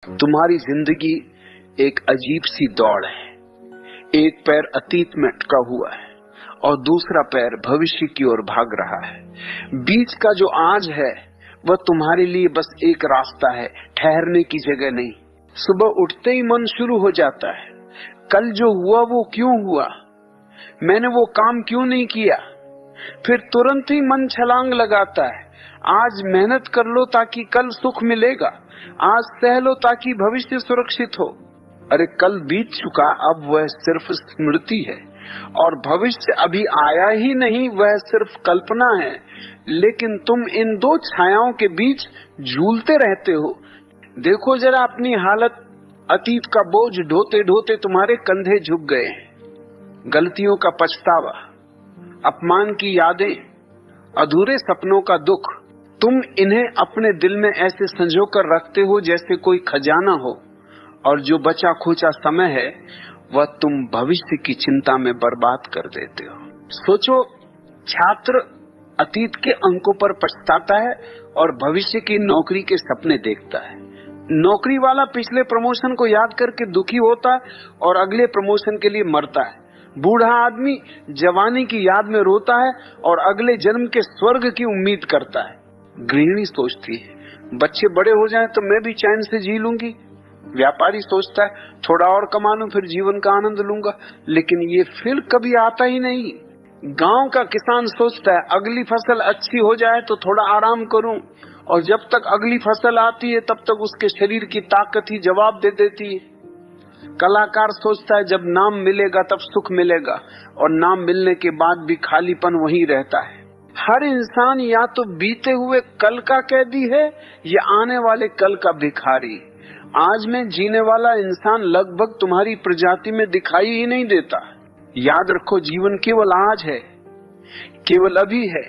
तुम्हारी जिंदगी एक अजीब सी दौड़ है। एक पैर अतीत में अटका हुआ है और दूसरा पैर भविष्य की ओर भाग रहा है। बीच का जो आज है वह तुम्हारे लिए बस एक रास्ता है, ठहरने की जगह नहीं। सुबह उठते ही मन शुरू हो जाता है, कल जो हुआ वो क्यों हुआ, मैंने वो काम क्यों नहीं किया। फिर तुरंत ही मन छलांग लगाता है, आज मेहनत कर लो ताकि कल सुख मिलेगा, आज सह लो ताकि भविष्य सुरक्षित हो। अरे कल बीत चुका, अब वह सिर्फ स्मृति है और भविष्य अभी आया ही नहीं, वह सिर्फ कल्पना है। लेकिन तुम इन दो छायाओं के बीच झूलते रहते हो। देखो जरा अपनी हालत, अतीत का बोझ ढोते ढोते तुम्हारे कंधे झुक गए हैं। गलतियों का पछतावा, अपमान की यादें, अधूरे सपनों का दुख, तुम इन्हें अपने दिल में ऐसे संजोकर रखते हो जैसे कोई खजाना हो, और जो बचा खोचा समय है वह तुम भविष्य की चिंता में बर्बाद कर देते हो। सोचो, छात्र अतीत के अंकों पर पछताता है और भविष्य की नौकरी के सपने देखता है। नौकरी वाला पिछले प्रमोशन को याद करके दुखी होता है और अगले प्रमोशन के लिए मरता है। बूढ़ा आदमी जवानी की याद में रोता है और अगले जन्म के स्वर्ग की उम्मीद करता है। गृहिणी सोचती है, बच्चे बड़े हो जाएं तो मैं भी चैन से जी लूंगी। व्यापारी सोचता है, थोड़ा और कमा लूं फिर जीवन का आनंद लूंगा। लेकिन ये फिर कभी आता ही नहीं। गांव का किसान सोचता है, अगली फसल अच्छी हो जाए तो थोड़ा आराम करूं, और जब तक अगली फसल आती है तब तक उसके शरीर की ताकत ही जवाब दे देती है। कलाकार सोचता है, जब नाम मिलेगा तब सुख मिलेगा, और नाम मिलने के बाद भी खालीपन वहीं रहता है। हर इंसान या तो बीते हुए कल का कैदी है या आने वाले कल का भिखारी। आज में जीने वाला इंसान लगभग तुम्हारी प्रजाति में दिखाई ही नहीं देता। याद रखो, जीवन केवल आज है, केवल अभी है,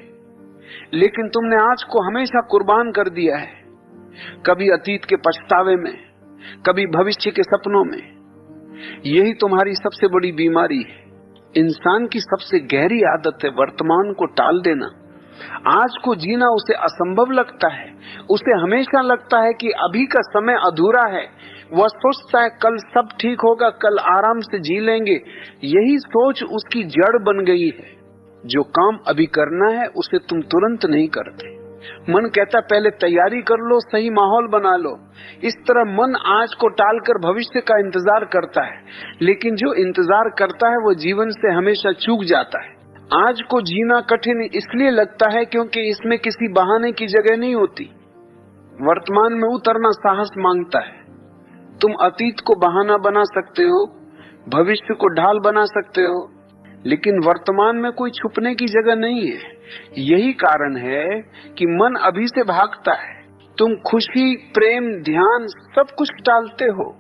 लेकिन तुमने आज को हमेशा कुर्बान कर दिया है। कभी अतीत के पछतावे में, कभी भविष्य के सपनों में। यही तुम्हारी सबसे बड़ी बीमारी है। इंसान की सबसे गहरी आदत है वर्तमान को टाल देना। आज को जीना उसे असंभव लगता है। उसे हमेशा लगता है कि अभी का समय अधूरा है। वह सोचता है कल सब ठीक होगा, कल आराम से जी लेंगे। यही सोच उसकी जड़ बन गई है। जो काम अभी करना है उसे तुम तुरंत नहीं करते। मन कहता पहले तैयारी कर लो, सही माहौल बना लो। इस तरह मन आज को टालकर भविष्य का इंतजार करता है, लेकिन जो इंतजार करता है वो जीवन से हमेशा चूक जाता है। आज को जीना कठिन इसलिए लगता है क्योंकि इसमें किसी बहाने की जगह नहीं होती। वर्तमान में उतरना साहस मांगता है। तुम अतीत को बहाना बना सकते हो, भविष्य को ढाल बना सकते हो, लेकिन वर्तमान में कोई छुपने की जगह नहीं है। यही कारण है कि मन अभी से भागता है। तुम खुशी, प्रेम, ध्यान सब कुछ टालते हो।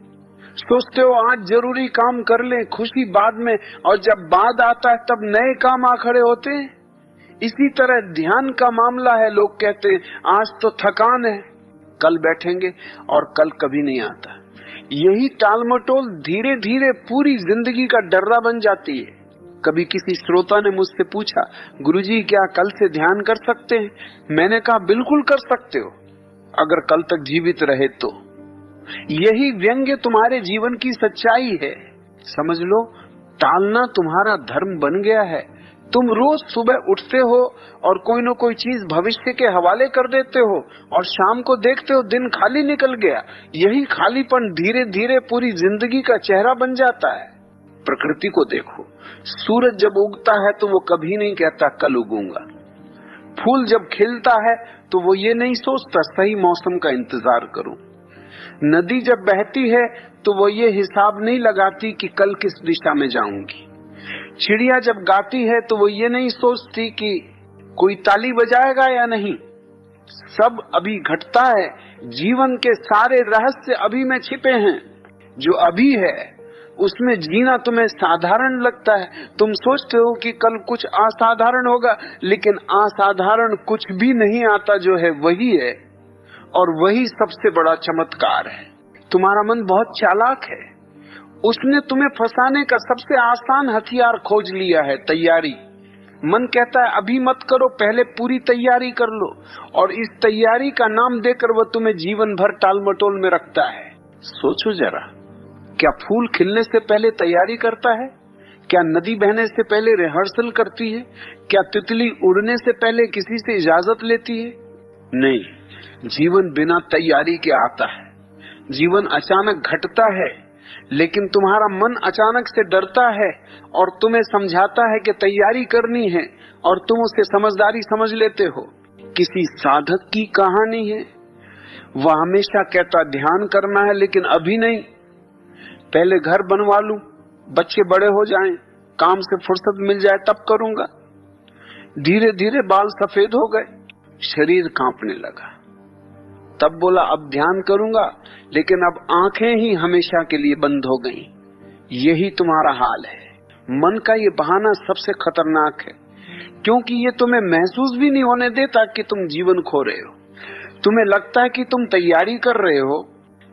सोचते हो आज जरूरी काम कर लें, खुशी बाद में, और जब बाद आता है तब नए काम आ खड़े होते हैं। इसी तरह ध्यान का मामला है। लोग कहते हैं आज तो थकान है, कल बैठेंगे, और कल कभी नहीं आता। यही टालमटोल धीरे धीरे पूरी जिंदगी का डर्रा बन जाती है। कभी किसी श्रोता ने मुझसे पूछा, गुरुजी क्या कल से ध्यान कर सकते हैं? मैंने कहा बिल्कुल कर सकते हो, अगर कल तक जीवित रहे तो। यही व्यंग्य तुम्हारे जीवन की सच्चाई है। समझ लो, टालना तुम्हारा धर्म बन गया है। तुम रोज सुबह उठते हो और कोई न कोई चीज भविष्य के हवाले कर देते हो, और शाम को देखते हो दिन खाली निकल गया। यही खालीपन धीरे धीरे पूरी जिंदगी का चेहरा बन जाता है। प्रकृति को देखो, सूरज जब उगता है तो वो कभी नहीं कहता कल उगूंगा। फूल जब खिलता है तो वो ये नहीं सोचता सही मौसम का इंतजार करूं। नदी जब बहती है तो वो ये हिसाब नहीं लगाती कि कल किस दिशा में जाऊंगी। चिड़िया जब गाती है तो वो ये नहीं सोचती कि कोई ताली बजाएगा या नहीं। सब अभी घटता है। जीवन के सारे रहस्य अभी में छिपे हैं। जो अभी है उसमें जीना तुम्हें साधारण लगता है। तुम सोचते हो कि कल कुछ असाधारण होगा, लेकिन असाधारण कुछ भी नहीं आता। जो है वही है, और वही सबसे बड़ा चमत्कार है। तुम्हारा मन बहुत चालाक है। उसने तुम्हें फंसाने का सबसे आसान हथियार खोज लिया है, तैयारी। मन कहता है अभी मत करो, पहले पूरी तैयारी कर लो, और इस तैयारी का नाम देकर वह तुम्हें जीवन भर टालमटोल में रखता है। सोचो जरा, क्या फूल खिलने से पहले तैयारी करता है? क्या नदी बहने से पहले रिहर्सल करती है? क्या तितली उड़ने से पहले किसी से इजाजत लेती है? नहीं, जीवन बिना तैयारी के आता है। जीवन अचानक घटता है, लेकिन तुम्हारा मन अचानक से डरता है और तुम्हें समझाता है कि तैयारी करनी है, और तुम उसे समझदारी समझ लेते हो। किसी साधक की कहानी है, वह हमेशा कहता ध्यान करना है, लेकिन अभी नहीं, पहले घर बनवा लूं, बच्चे बड़े हो जाएं, काम से फुर्सत मिल जाए तब करूंगा। धीरे धीरे बाल सफेद हो गए, शरीर कांपने लगा, तब बोला अब ध्यान करूंगा, लेकिन अब आंखें ही हमेशा के लिए बंद हो गईं। यही तुम्हारा हाल है। मन का ये बहाना सबसे खतरनाक है, क्योंकि ये तुम्हें महसूस भी नहीं होने देता कि तुम जीवन खो रहे हो। तुम्हें लगता है कि तुम तैयारी कर रहे हो,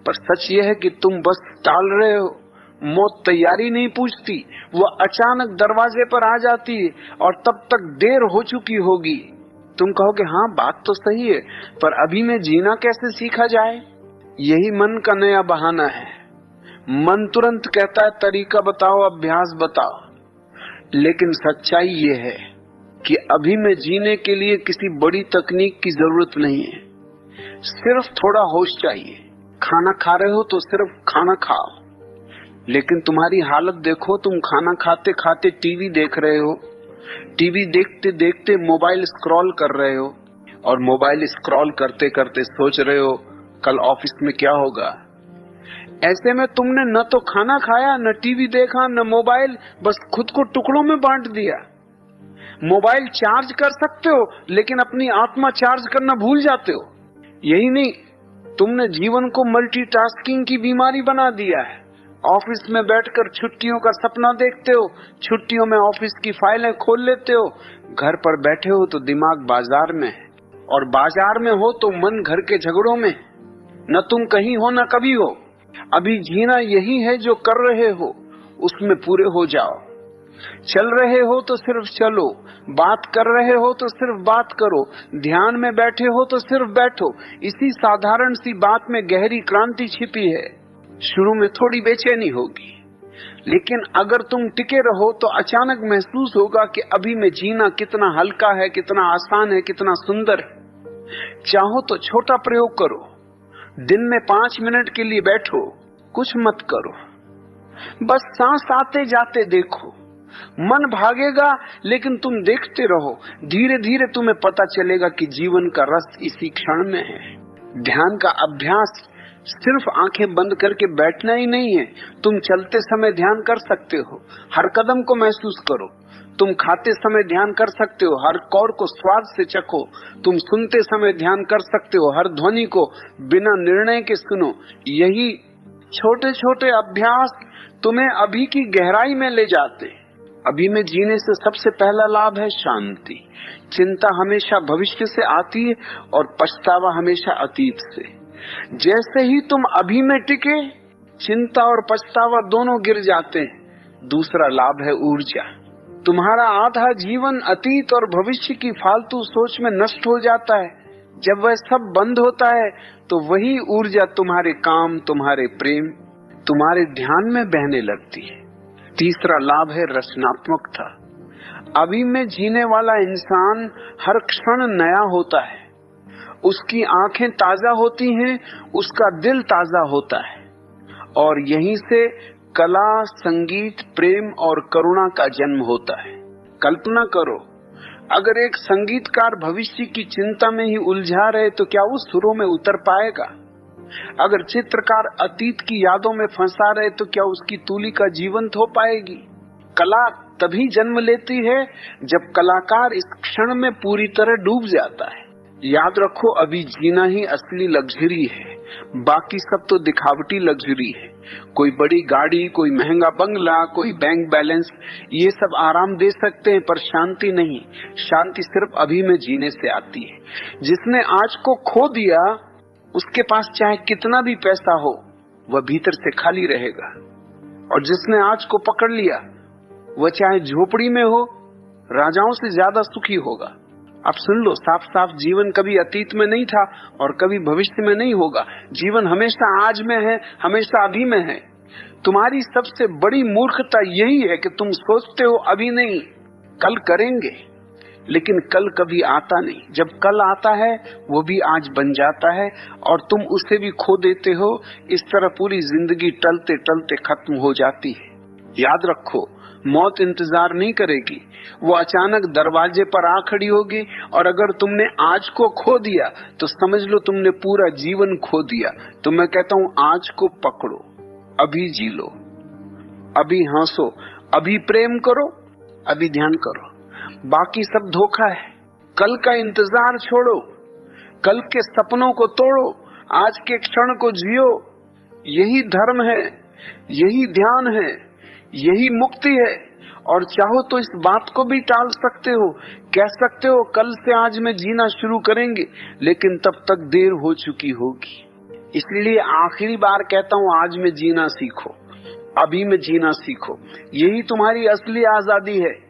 पर सच ये है कि तुम बस टाल रहे हो। मौत तैयारी नहीं पूछती, वो अचानक दरवाजे पर आ जाती है और तब तक देर हो चुकी होगी। तुम कहोगे हाँ बात तो सही है, पर अभी में जीना कैसे सीखा जाए? यही मन का नया बहाना है। मन तुरंत कहता है तरीका बताओ, अभ्यास बताओ, लेकिन सच्चाई ये है कि अभी में जीने के लिए किसी बड़ी तकनीक की जरूरत नहीं है, सिर्फ थोड़ा होश चाहिए। खाना खा रहे हो तो सिर्फ खाना खाओ, लेकिन तुम्हारी हालत देखो, तुम खाना खाते खाते टीवी देख रहे हो, टीवी देखते देखते मोबाइल स्क्रॉल कर रहे हो, और मोबाइल स्क्रॉल करते करते सोच रहे हो कल ऑफिस में क्या होगा। ऐसे में तुमने न तो खाना खाया, न टीवी देखा, न मोबाइल, बस खुद को टुकड़ों में बांट दिया। मोबाइल चार्ज कर सकते हो, लेकिन अपनी आत्मा चार्ज करना भूल जाते हो। यही नहीं, तुमने जीवन को मल्टीटास्किंग की बीमारी बना दिया है। ऑफिस में बैठकर छुट्टियों का सपना देखते हो, छुट्टियों में ऑफिस की फाइलें खोल लेते हो, घर पर बैठे हो तो दिमाग बाजार में है, और बाजार में हो तो मन घर के झगड़ों में। न तुम कहीं हो न कभी हो। अभी जीना यही है जो कर रहे हो उसमें पूरे हो जाओ। चल रहे हो तो सिर्फ चलो, बात कर रहे हो तो सिर्फ बात करो, ध्यान में बैठे हो तो सिर्फ बैठो। इसी साधारण सी बात में गहरी क्रांति छिपी है। शुरू में थोड़ी बेचैनी होगी, लेकिन अगर तुम टिके रहो तो अचानक महसूस होगा कि अभी में जीना कितना हल्का है, कितना आसान है, कितना सुंदर है। चाहो तो छोटा प्रयोग करो, दिन में 5 मिनट के लिए बैठो, कुछ मत करो, बस सांस आते जाते देखो। मन भागेगा, लेकिन तुम देखते रहो। धीरे धीरे तुम्हें पता चलेगा कि जीवन का रस इसी क्षण में है। ध्यान का अभ्यास सिर्फ आंखें बंद करके बैठना ही नहीं है। तुम चलते समय ध्यान कर सकते हो, हर कदम को महसूस करो। तुम खाते समय ध्यान कर सकते हो, हर कौर को स्वाद से चखो। तुम सुनते समय ध्यान कर सकते हो, हर ध्वनि को बिना निर्णय के सुनो। यही छोटे छोटे अभ्यास तुम्हें अभी की गहराई में ले जाते। अभी में जीने से सबसे पहला लाभ है शांति। चिंता हमेशा भविष्य से आती है और पछतावा हमेशा अतीत से। जैसे ही तुम अभी में टिके, चिंता और पछतावा दोनों गिर जाते हैं। दूसरा लाभ है ऊर्जा। तुम्हारा आधा जीवन अतीत और भविष्य की फालतू सोच में नष्ट हो जाता है। जब वह सब बंद होता है तो वही ऊर्जा तुम्हारे काम, तुम्हारे प्रेम, तुम्हारे ध्यान में बहने लगती है। तीसरा लाभ है रचनात्मकता। अभी में जीने वाला इंसान हर क्षण नया होता है। उसकी आंखें ताजा होती हैं, उसका दिल ताजा होता है, और यहीं से कला, संगीत, प्रेम और करुणा का जन्म होता है। कल्पना करो, अगर एक संगीतकार भविष्य की चिंता में ही उलझा रहे तो क्या वो सुरों में उतर पाएगा? अगर चित्रकार अतीत की यादों में फंसा रहे तो क्या उसकी तूलिका जीवंत हो पाएगी? कला तभी जन्म लेती है जब कलाकार इस क्षण में पूरी तरह डूब जाता है। याद रखो, अभी जीना ही असली लग्जरी है, बाकी सब तो दिखावटी लग्जरी है। कोई बड़ी गाड़ी, कोई महंगा बंगला, कोई बैंक बैलेंस, ये सब आराम दे सकते हैं, पर शांति नहीं। शांति सिर्फ अभी में जीने से आती है। जिसने आज को खो दिया, उसके पास चाहे कितना भी पैसा हो, वह भीतर से खाली रहेगा। और जिसने आज को पकड़ लिया, वह चाहे झोपड़ी में हो, राजाओं से ज्यादा सुखी होगा। आप सुन लो साफ साफ, जीवन कभी अतीत में नहीं था और कभी भविष्य में नहीं होगा। जीवन हमेशा आज में है, हमेशा अभी में है। तुम्हारी सबसे बड़ी मूर्खता यही है कि तुम सोचते हो अभी नहीं, कल करेंगे, लेकिन कल कभी आता नहीं। जब कल आता है वो भी आज बन जाता है और तुम उसे भी खो देते हो। इस तरह पूरी जिंदगी टलते टलते खत्म हो जाती है। याद रखो, मौत इंतजार नहीं करेगी, वो अचानक दरवाजे पर आ खड़ी होगी और अगर तुमने आज को खो दिया तो समझ लो तुमने पूरा जीवन खो दिया। तो मैं कहता हूं आज को पकड़ो, अभी जी लो, अभी हंसो, अभी प्रेम करो, अभी ध्यान करो। बाकी सब धोखा है। कल का इंतजार छोड़ो, कल के सपनों को तोड़ो, आज के क्षण को जियो। यही धर्म है, यही ध्यान है, यही मुक्ति है। और चाहो तो इस बात को भी टाल सकते हो, कह सकते हो कल से आज में जीना शुरू करेंगे, लेकिन तब तक देर हो चुकी होगी। इसलिए आखिरी बार कहता हूं, आज में जीना सीखो, अभी में जीना सीखो। यही तुम्हारी असली आजादी है।